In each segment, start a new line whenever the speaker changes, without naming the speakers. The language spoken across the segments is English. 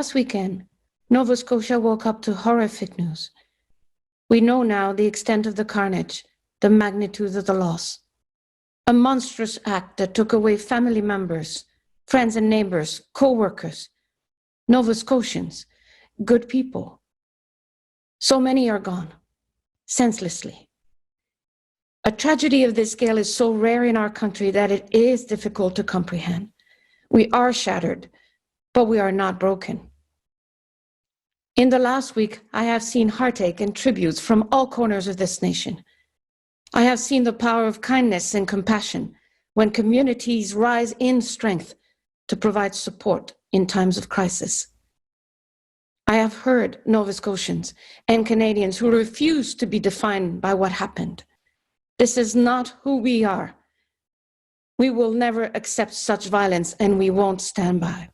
last weekend, Nova Scotia woke up to horrific news. We know now the extent of the carnage, the magnitude of the loss. A monstrous act that took away family members, friends and neighbors, co-workers, Nova Scotians, good people. So many are gone, senselessly. A tragedy of this scale is so rare in our country that it is difficult to comprehend. We are shattered, but we are not broken. In the last week, I have seen heartache and tributes from all corners of this nation. I have seen the power of kindness and compassion when communities rise in strength to provide support in times of crisis. I have heard Nova Scotians and Canadians who refuse to be defined by what happened. This is not who we are. We will never accept such violence, and we won't stand by.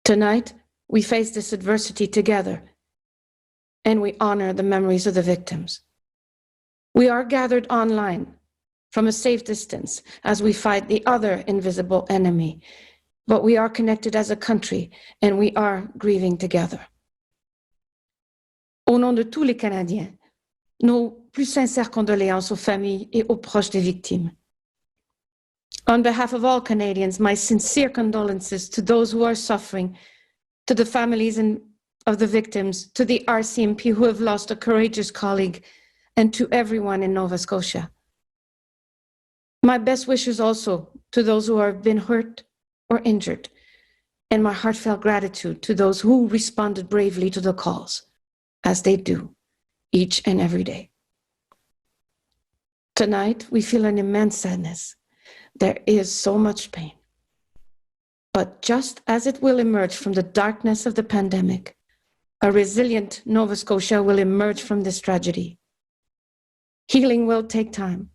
Tonight, we face this adversity together, and we honor the memories of the victims. We are gathered online from a safe distance as we fight the other invisible enemy, but we are connected as a country, and we are grieving together. Au nom de tous les Canadiens, nos plus sincères condoléances aux familles et aux proches des victimes. On behalf of all Canadians, my sincere condolences to those who are suffering, to the families of the victims, to the RCMP who have lost a courageous colleague, and to everyone in Nova Scotia. My best wishes also to those who have been hurt or injured, and my heartfelt gratitude to those who responded bravely to the calls, as they do each and every day. Tonight, we feel an immense sadness. There is so much pain. But just as it will emerge from the darkness of the pandemic, a resilient Nova Scotia will emerge from this tragedy. Healing will take time,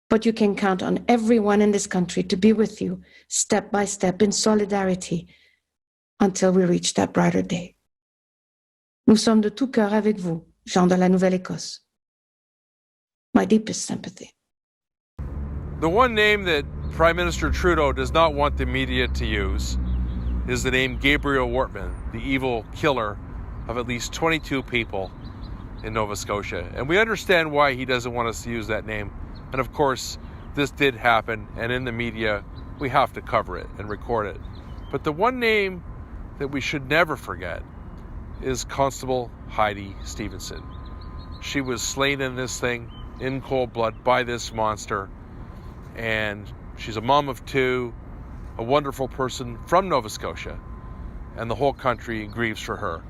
but you can count on everyone in this country to be with you step by step in solidarity until we reach that brighter day. Nous sommes de tout cœur avec vous, gens de la Nouvelle-Écosse. My deepest sympathy.
The one name that Prime Minister Trudeau does not want the media to use is the name Gabriel Wortman, the evil killer of at least 22 people in Nova Scotia. And we understand why he doesn't want us to use that name. And of course, this did happen, and in the media, we have to cover it and record it. But the one name that we should never forget is Constable Heidi Stevenson. She was slain in this thing in cold blood by this monster. And she's a mom of two, a wonderful person from Nova Scotia, and the whole country grieves for her.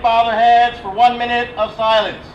bow their heads for 1 minute of silence.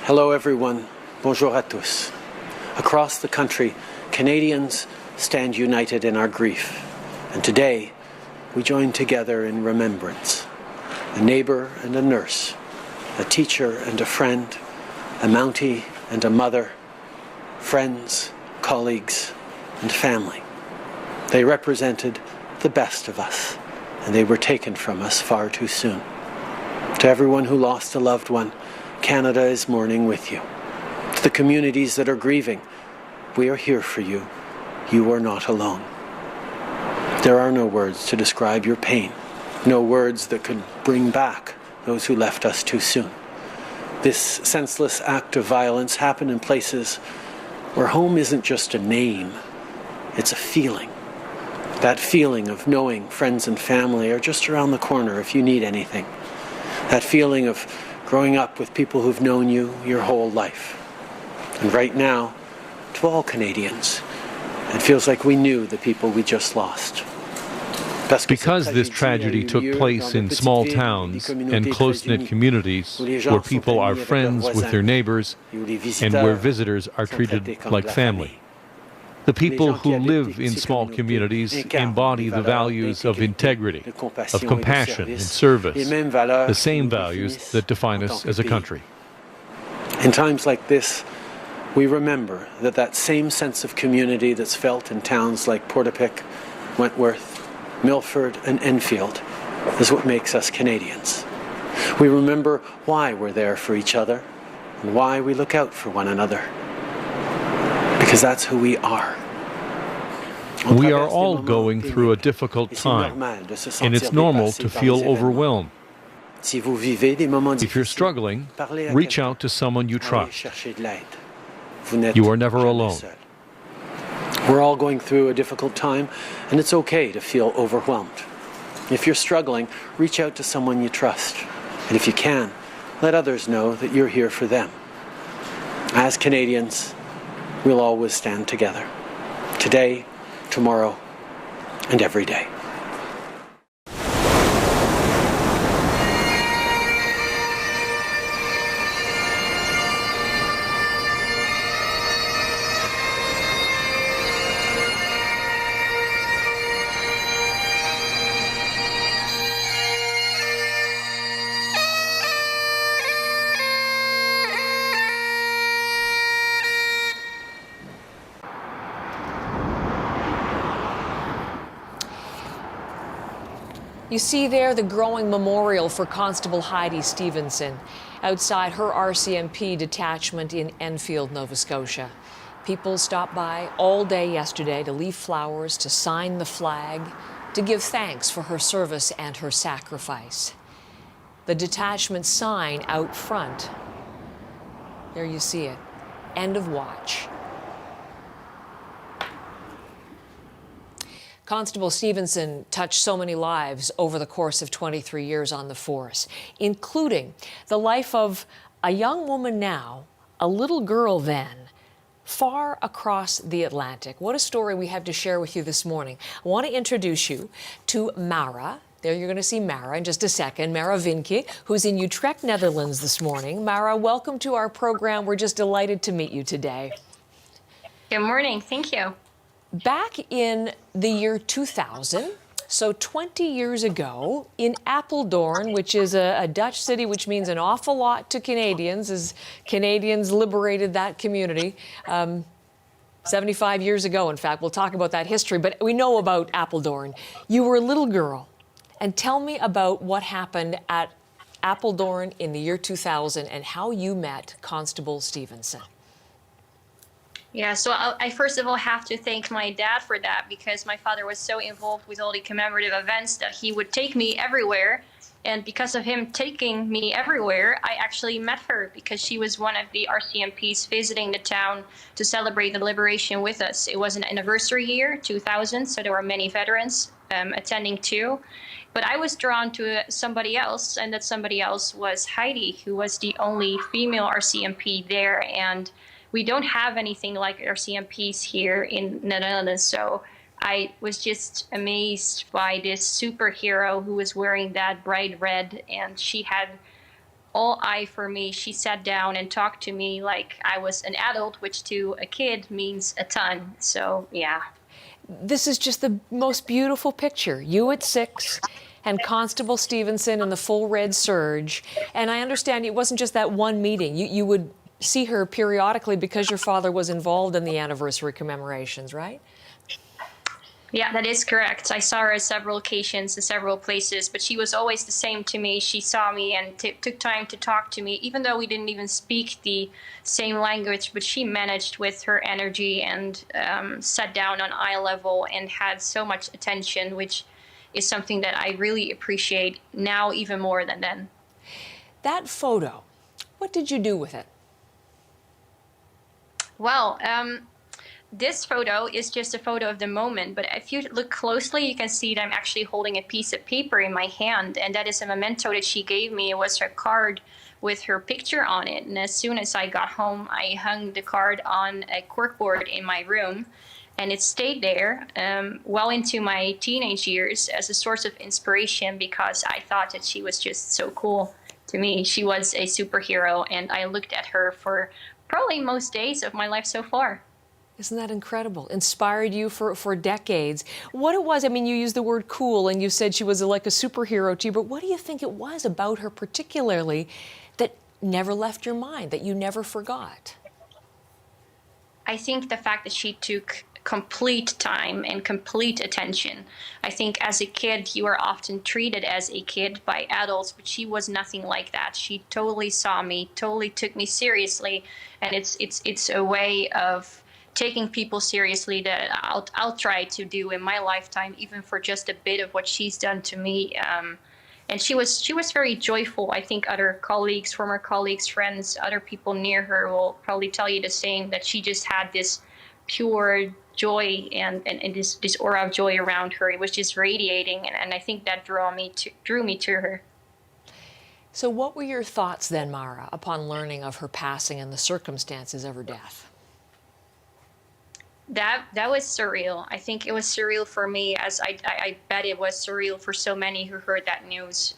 Hello everyone, bonjour à tous. Across the country, Canadians stand united in our grief, and today we join together in remembrance. A neighbour and a nurse, a teacher and a friend, a Mountie and a mother, friends, colleagues, and family. They represented the best of us, and they were taken from us far too soon. To everyone who lost a loved one, Canada is mourning with you. To the communities that are grieving, we are here for you. You are not alone. There are no words to describe your pain, no words that could bring back those who left us too soon. This senseless act of violence happened in places where home isn't just a name, it's a feeling. That feeling of knowing friends and family are just around the corner if you need anything. That feeling of growing up with people who've known you your whole life. And right now, to all Canadians, it feels like we knew the people we just lost.
Because this tragedy took place in small towns and close-knit communities where people are friends with their neighbors and where visitors are treated like family. The people who live in small communities embody the values of integrity, of compassion and service, the same values that define us as a country.
In times like this, we remember that that same sense of community that's felt in towns like Portapique, Wentworth, Milford and Enfield is what makes us Canadians. We remember why we're there for each other and why we look out for one another. Because that's who we are.
We are all going through a difficult time, and it's normal to feel overwhelmed. If you're struggling, reach out to someone you trust. You are never alone.
We're all going through a difficult time, and it's okay to feel overwhelmed. If you're struggling, reach out to someone you trust. And if you can, let others know that you're here for them. As Canadians, we'll always stand together. Today, tomorrow, and every day.
You see there the growing memorial for Constable Heidi Stevenson outside her RCMP detachment in Enfield, Nova Scotia. People stopped by all day yesterday to leave flowers, to sign the flag, to give thanks for her service and her sacrifice. The detachment sign out front, there you see it, end of watch. Constable Stevenson touched so many lives over the course of 23 years on the force, including the life of a young woman now, a little girl then, far across the Atlantic. What a story we have to share with you this morning. I want to introduce you to Mara. There you're going to see Mara in just a second. Mara Vinke, who's in Utrecht, Netherlands this morning. Mara, welcome to our program. We're just delighted to meet you today.
Good morning. Thank you.
Back in the year 2000, So 20 years ago in Apeldoorn, which is a Dutch city which means an awful lot to Canadians, as Canadians liberated that community. 75 years ago, in fact. We'll talk about that history, but we know about Apeldoorn. You were a little girl. And tell me about what happened at Apeldoorn in the year 2000 and how you met Constable Stevenson.
Yeah, so I first of all have to thank my dad for that, because my father was so involved with all the commemorative events that he would take me everywhere. And because of him taking me everywhere, I actually met her, because she was one of the RCMPs visiting the town to celebrate the liberation with us. It was an anniversary year, 2000, so there were many veterans attending too. But I was drawn to somebody else, and that somebody else was Heidi, who was the only female RCMP there. And we don't have anything like RCMPs here in the Netherlands, so I was just amazed by this superhero who was wearing that bright red, and she had all eye for me. She sat down and talked to me like I was an adult, which to a kid means a ton. So, yeah.
This is just the most beautiful picture. You at 6 and Constable Stevenson in the full red serge. And I understand it wasn't just that one meeting. You would see her periodically because your father was involved in the anniversary commemorations, right?
Yeah, that is correct. I saw her at several occasions in several places, but she was always the same to me. She saw me and took time to talk to me, even though we didn't even speak the same language, but she managed with her energy and sat down on eye level and had so much attention, which is something that I really appreciate now even more than then.
That photo, what did you do with it?
Well, this photo is just a photo of the moment, but if you look closely, you can see that I'm actually holding a piece of paper in my hand, and that is a memento that she gave me. It was her card with her picture on it, and as soon as I got home, I hung the card on a corkboard in my room, and it stayed there well into my teenage years as a source of inspiration, because I thought that she was just so cool to me. She was a superhero, and I looked at her for probably most days of my life so far.
Isn't that incredible? Inspired you for decades. What it was, I mean, you used the word cool and you said she was like a superhero to you, but what do you think it was about her particularly that never left your mind, that you never forgot?
I think the fact that she took complete time and complete attention. I think as a kid, you are often treated as a kid by adults, but she was nothing like that. She totally saw me, totally took me seriously, and it's a way of taking people seriously that I'll try to do in my lifetime, even for just a bit of what she's done to me. And she was very joyful. I think other colleagues, former colleagues, friends, other people near her will probably tell you the same, that she just had this pure joy and this aura of joy around her. It was just radiating, and I think that drew me to her.
So what were your thoughts then, Mara, upon learning of her passing and the circumstances of her death?
That was surreal. I think it was surreal for me, as I bet it was surreal for so many who heard that news.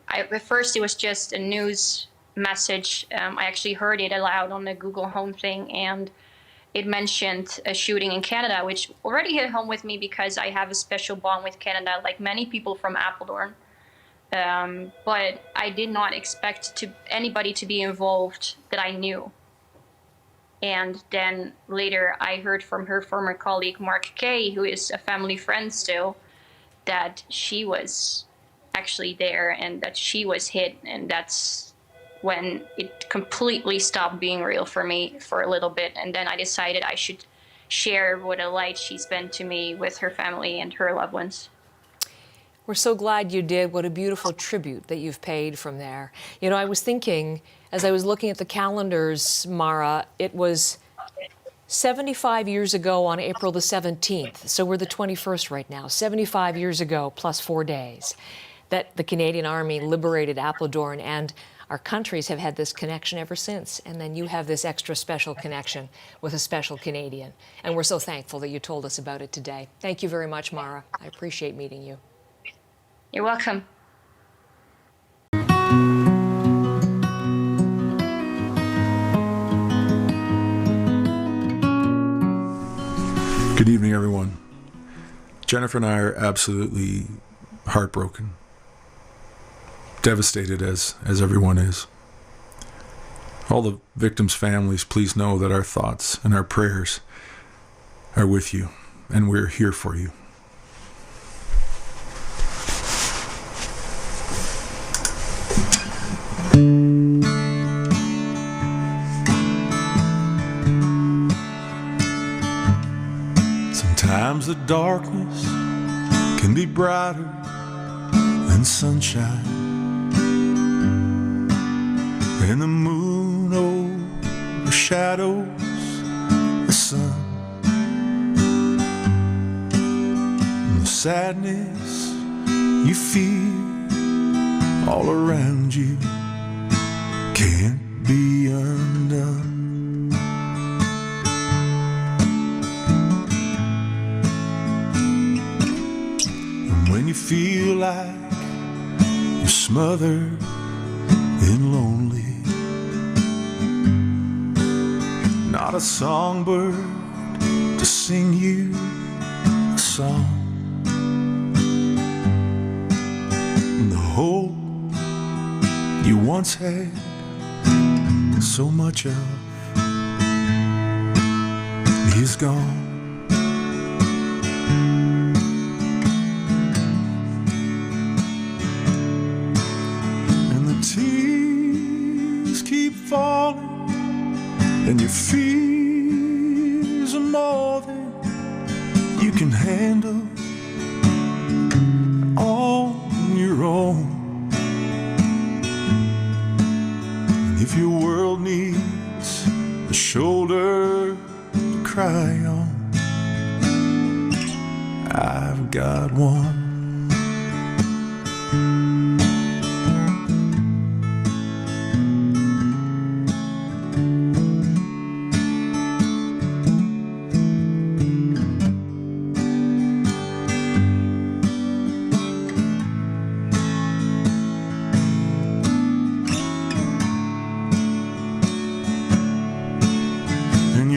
At first, it was just a news message. I actually heard it aloud on the Google Home thing, and it mentioned a shooting in Canada, which already hit home with me because I have a special bond with Canada, like many people from Apeldoorn. But I did not expect anybody to be involved that I knew. And then later I heard from her former colleague, Mark Kay, who is a family friend still, that she was actually there and that she was hit. And that's when it completely stopped being real for me for a little bit. And then I decided I should share what a light she's been to me with her family and her loved ones.
We're so glad you did. What a beautiful tribute that you've paid from there. You know, I was thinking, as I was looking at the calendars, Mara, it was 75 years ago on April the 17th, so we're the 21st right now, 75 years ago plus 4 days, that the Canadian Army liberated Apeldoorn, and our countries have had this connection ever since. And then you have this extra special connection with a special Canadian. And we're so thankful that you told us about it today. Thank you very much, Mara. I appreciate meeting you.
You're welcome.
Good evening, everyone. Jennifer and I are absolutely heartbroken, devastated as everyone is. All the victims' families, please know that our thoughts and our prayers are with you, and we're here for you. Sometimes the darkness can be brighter than sunshine, and the moon overshadows the sun. And the sadness you feel all around you can't be undone. And when you feel like you're smothered and lonely, not a songbird to sing you a song. And the hope you once had so much of is gone. And the tears keep falling, and your fears are more than you can handle on your own. And if your world needs a shoulder to cry on, I've got one.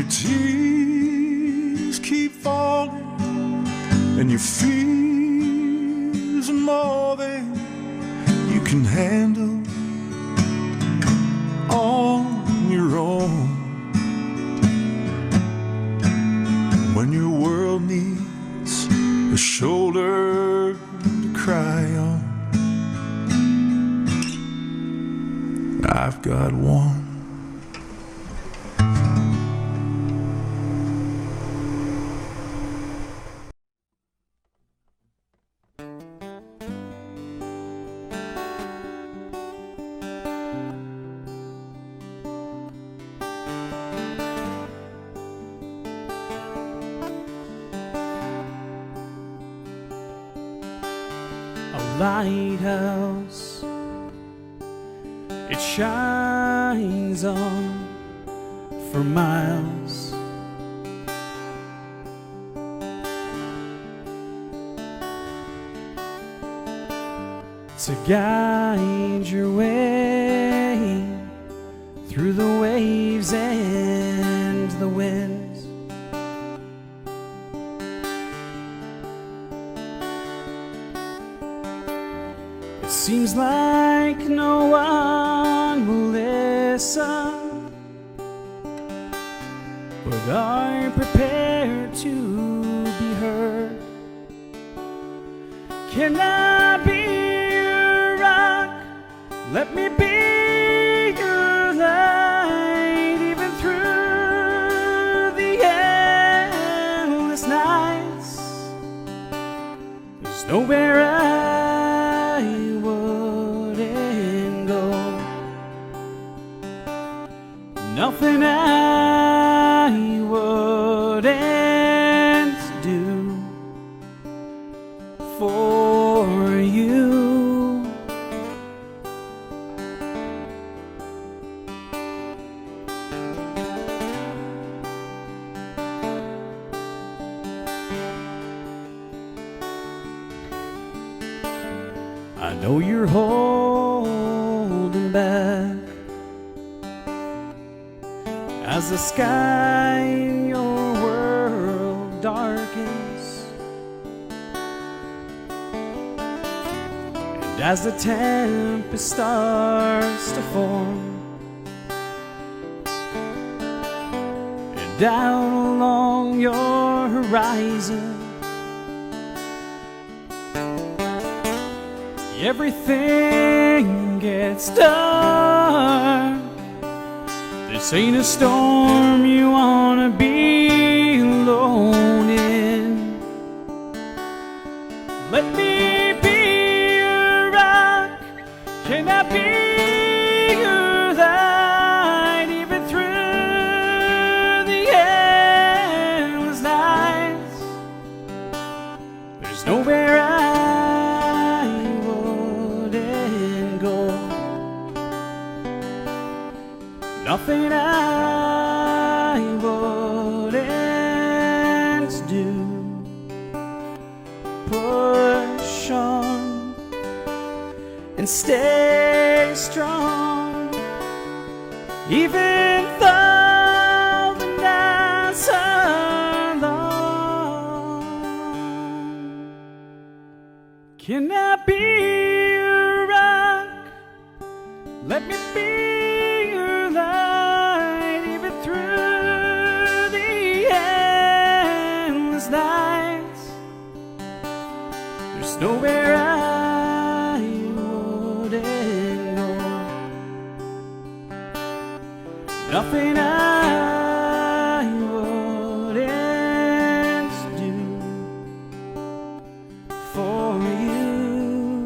Tears keep falling, and your fears are more than you can handle on your own. When your world needs a shoulder to cry on, I've got one.
Lighthouse, it shines on for miles. To guide your way through the waves and the winds. Seems like no one will listen, but are you prepared to be heard? Can I be your rock? Let me be your light, even through the endless nights. There's nowhere I nothing I wouldn't do for you. I know you're holding back as the sky in your world darkens. And as the tempest starts to form, and down along your horizon, everything gets dark. This ain't a storm you wanna be alone in. Let me be your rock. Can I be your light even through the endless nights? There's nowhere I wouldn't go, nothing I wouldn't do. Push on and stay strong, even though the nights are long. Can I be your rock? Let me be your light even through the endless nights. There's nowhere I wouldn't go, nothing I wouldn't do for you.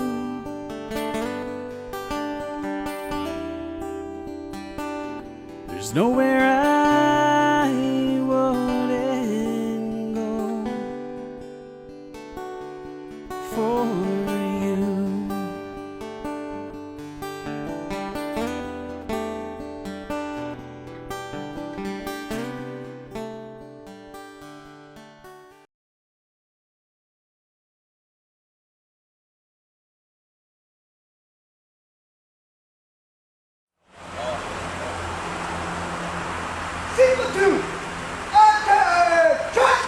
There's nowhere I wouldn't go for you.
Platoon, attention!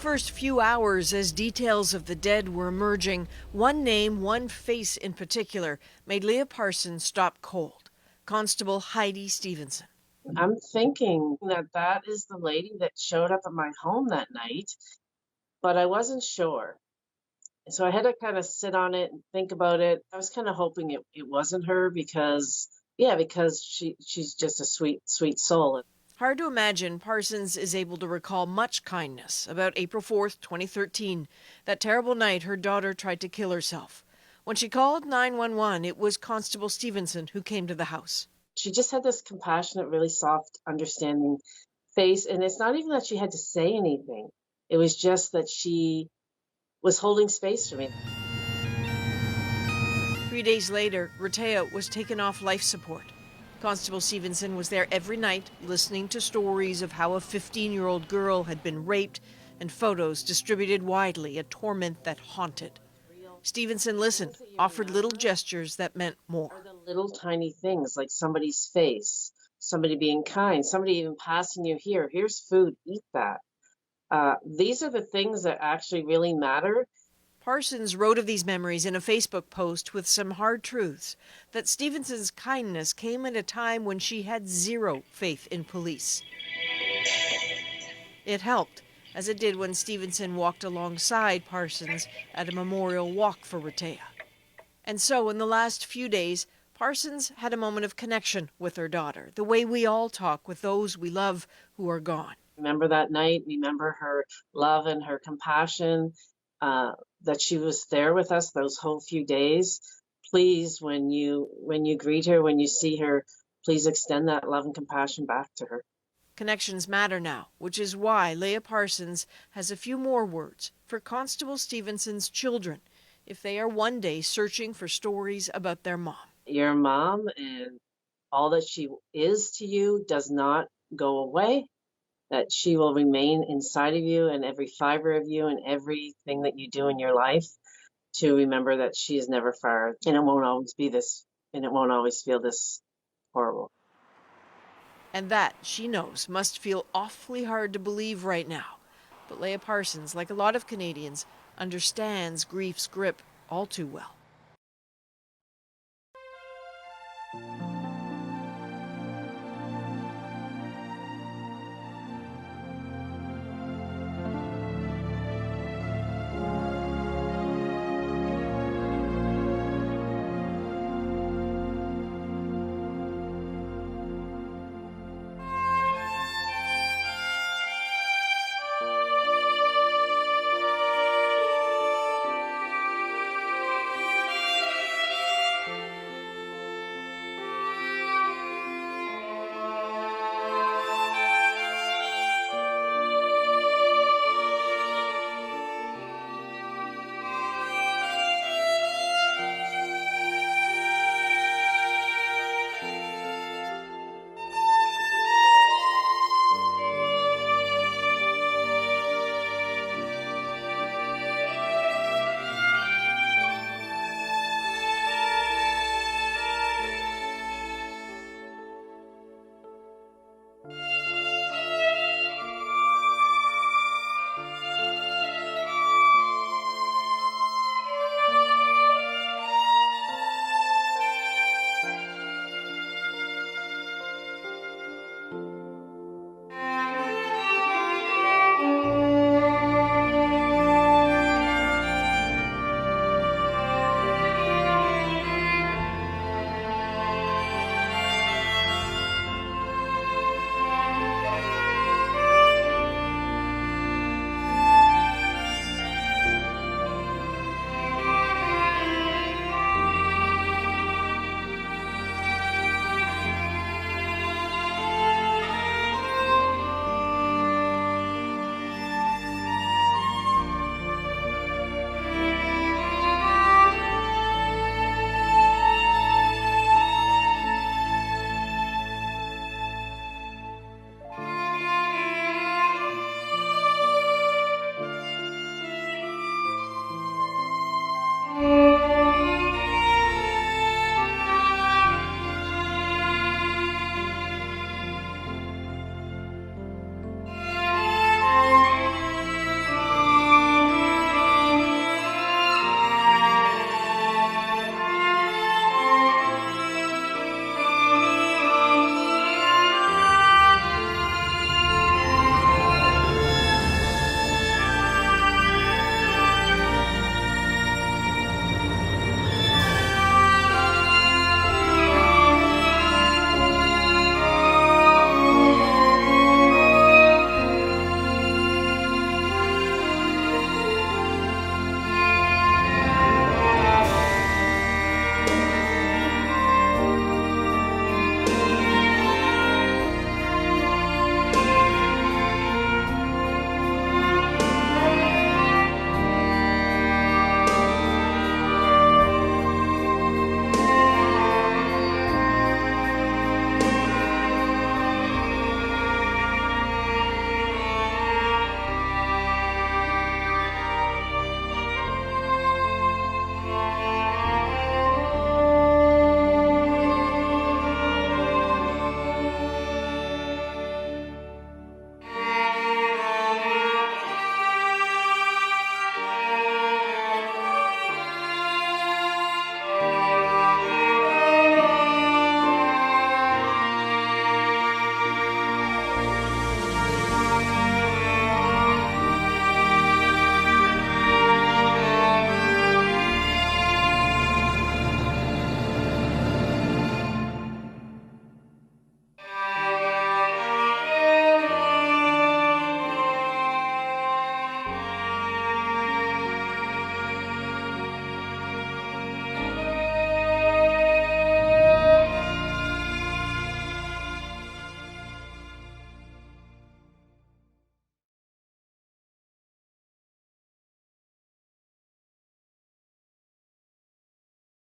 First few hours as details of the dead were emerging, one name, one face in particular, made Leah Parsons stop cold. Constable Heidi Stevenson.
I'm thinking that that is the lady that showed up at my home that night. but I wasn't sure. So I had to kind of sit on it and think about it. I was kind of hoping it wasn't her because she's just a sweet, sweet soul.
Hard to imagine Parsons is able to recall much kindness about April 4th, 2013, that terrible night her daughter tried to kill herself. When she called 911, it was Constable Stevenson who came to the house.
She just had this compassionate, really soft, understanding face. And it's not even that she had to say anything. It was just that she was holding space for me.
3 days later, Rehtaeh was taken off life support. Constable Stevenson was there every night, listening to stories of how a 15-year-old girl had been raped and photos distributed widely, a torment that haunted. Stevenson listened, offered little gestures that meant more.
The little tiny things like somebody's face, somebody being kind, somebody even passing you here's food, eat that. These are the things that actually really matter.
Parsons wrote of these memories in a Facebook post with some hard truths, that Stevenson's kindness came at a time when she had zero faith in police. It helped, as it did when Stevenson walked alongside Parsons at a memorial walk for Rehtaeh. And so in the last few days, Parsons had a moment of connection with her daughter, the way we all talk with those we love who are gone.
Remember that night, remember her love and her compassion, that she was there with us those whole few days. Please, when you greet her, when you see her, please extend that love and compassion back to her.
Connections matter now, which is why Leah Parsons has a few more words for Constable Stevenson's children if they are one day searching for stories about their mom.
Your mom and all that she is to you does not go away, that she will remain inside of you and every fiber of you and everything that you do in your life, to remember that she is never far and it won't always be this, and it won't always feel this horrible.
And that, she knows, must feel awfully hard to believe right now. But Leah Parsons, like a lot of Canadians, understands grief's grip all too well.